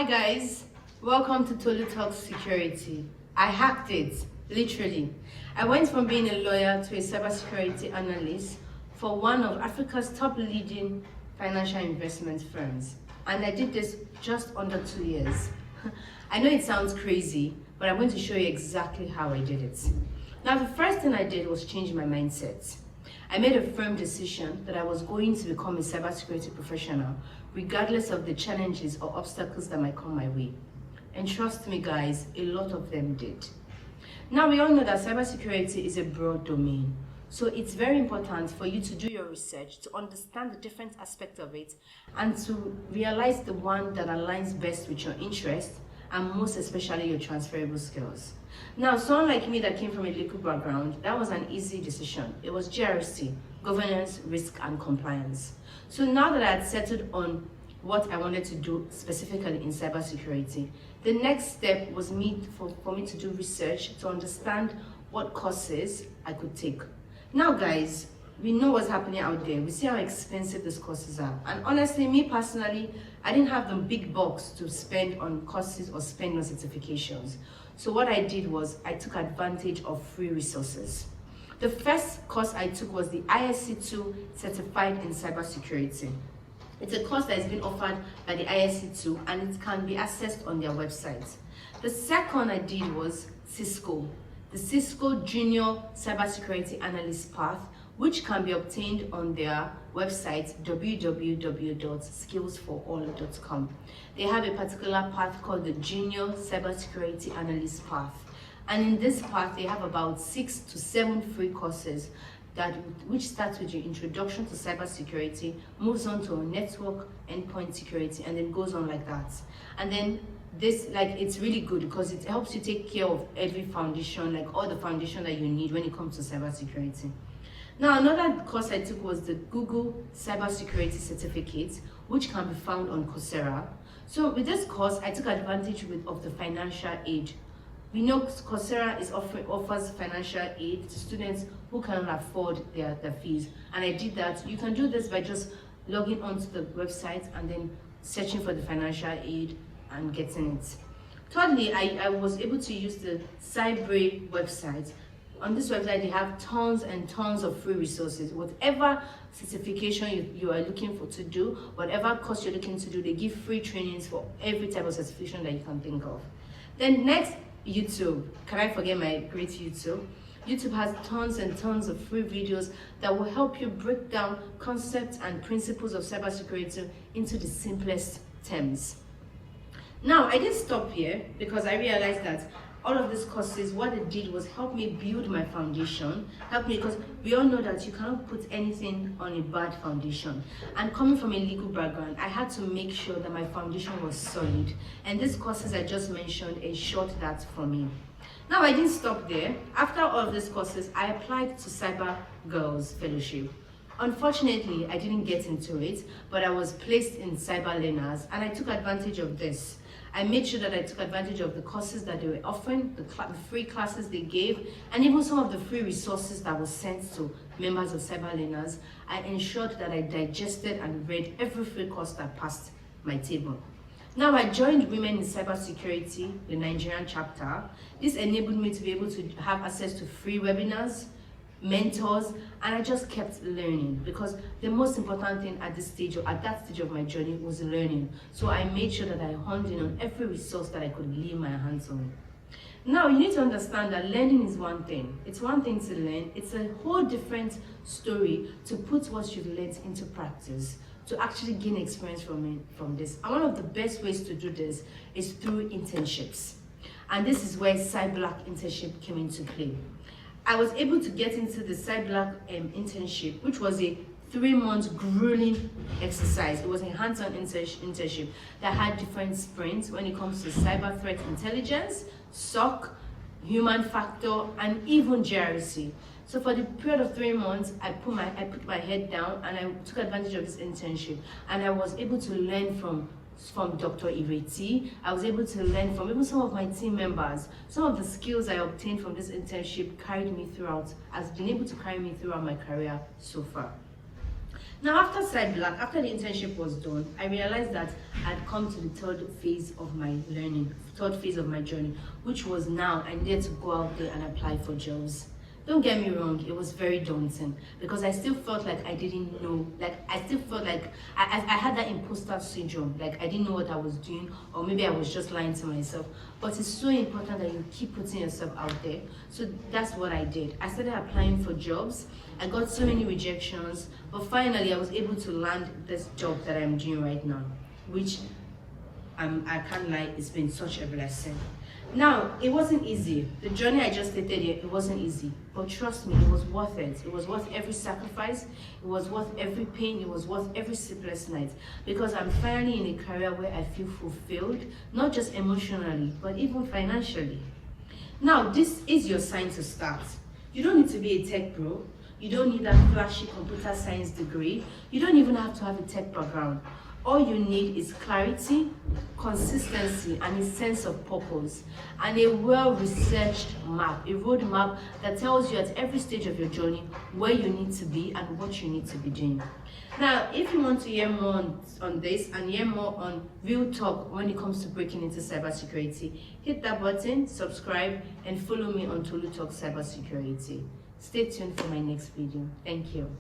Hi guys, welcome to Tolu Talks Security. I hacked it, literally. I went from being a lawyer to a cybersecurity analyst for one of Africa's top leading financial investment firms. And I did this just under 2 years. I know it sounds crazy, but I'm going to show you exactly how I did it. Now, the first thing I did was change my mindset. I made a firm decision that I was going to become a cybersecurity professional, regardless of the challenges or obstacles that might come my way. And trust me guys, a lot of them did. Now we all know that cybersecurity is a broad domain. So it's very important for you to do your research, to understand the different aspects of it, and to realize the one that aligns best with your interest, and most especially your transferable skills. Now, someone like me that came from a legal background, that was an easy decision. It was GRC, governance, risk, and compliance. So now that I had settled on what I wanted to do specifically in cybersecurity, the next step was for me to do research to understand what courses I could take. Now guys, we know what's happening out there. We see how expensive these courses are. And honestly, me personally, I didn't have the big bucks to spend on courses or spend on certifications. So what I did was I took advantage of free resources. The first course I took was the ISC2 Certified in Cybersecurity. It's a course that has been offered by the ISC2 and it can be accessed on their website. The second I did was Cisco, the Cisco Junior Cybersecurity Analyst Path, which can be obtained on their website www.skillsforall.com. They have a particular path called the Junior Cybersecurity Analyst Path. And in this path, they have about 6 to 7 free courses which starts with your introduction to cybersecurity, moves on to network endpoint security, and then goes on like that. And then this, it's really good because it helps you take care of every foundation, all the foundation that you need when it comes to cybersecurity. Now, another course I took was the Google Cybersecurity Certificate, which can be found on Coursera. So with this course, I took advantage of the financial aid. We know Coursera offers financial aid to students who cannot afford their fees. And I did that. You can do this by just logging onto the website and then searching for the financial aid and getting it. Thirdly, I was able to use the Cyber website. On this website, they have tons and tons of free resources. Whatever certification you are looking to do, whatever course you're looking to do, they give free trainings for every type of certification that you can think of. Then next, YouTube. Can I forget my great YouTube? YouTube has tons and tons of free videos that will help you break down concepts and principles of cybersecurity into the simplest terms. Now, I didn't stop here because I realized that all of these courses, what it did was help me build my foundation, because we all know that you cannot put anything on a bad foundation. And coming from a legal background, I had to make sure that my foundation was solid. And these courses I just mentioned ensured that for me. Now, I didn't stop there. After all of these courses, I applied to Cyber Girls Fellowship. Unfortunately, I didn't get into it, but I was placed in Cyber Learners, and I took advantage of this. I made sure that I took advantage of the courses that they were offering, the free classes they gave, and even some of the free resources that were sent to members of Cyber Learners. I ensured that I digested and read every free course that passed my table. Now, I joined Women in Cybersecurity, the Nigerian chapter. This enabled me to be able to have access to free webinars, mentors, and I just kept learning, because the most important thing at this stage, or at that stage of my journey, was learning. So I made sure that I honed in on every resource that I could lay my hands on. Now, you need to understand that learning is one thing. It's one thing to learn. It's a whole different story to put what you've learned into practice, to actually gain experience from this. And one of the best ways to do this is through internships. And this is where CyBlack internship came into play. I was able to get into the CyBlack internship, which was a 3-month grueling exercise. It was a hands-on internship that had different sprints when it comes to cyber threat intelligence, SOC, human factor, and even GRC. So for the period of 3 months, I put my head down and I took advantage of this internship, and I was able to learn from Dr. Ireti. I was able to learn from even some of my team members. Some of the skills I obtained from this internship has been able to carry me throughout my career so far. Now, after SciBlack, after the internship was done, I realized that I'd come to the third phase of my learning, third phase of my journey, which was now I needed to go out there and apply for jobs. Don't get me wrong, it was very daunting because I still felt like I didn't know, like I still felt like I had that imposter syndrome, like I didn't know what I was doing, or maybe I was just lying to myself. But it's so important that you keep putting yourself out there. So that's what I did. I started applying for jobs. I got so many rejections, but finally I was able to land this job that I'm doing right now, which I can't lie, it's been such a blessing. Now, it wasn't easy. The journey I just stated here, it wasn't easy. But trust me, it was worth it. It was worth every sacrifice. It was worth every pain. It was worth every sleepless night. Because I'm finally in a career where I feel fulfilled, not just emotionally, but even financially. Now, this is your sign to start. You don't need to be a tech pro. You don't need a flashy computer science degree. You don't even have to have a tech background. All you need is clarity, consistency, and a sense of purpose, and a well-researched map, a roadmap that tells you at every stage of your journey where you need to be and what you need to be doing. Now, if you want to hear more on this and hear more on real talk when it comes to breaking into cybersecurity, hit that button, subscribe, and follow me on Tolu Talk Cybersecurity. Stay tuned for my next video. Thank you.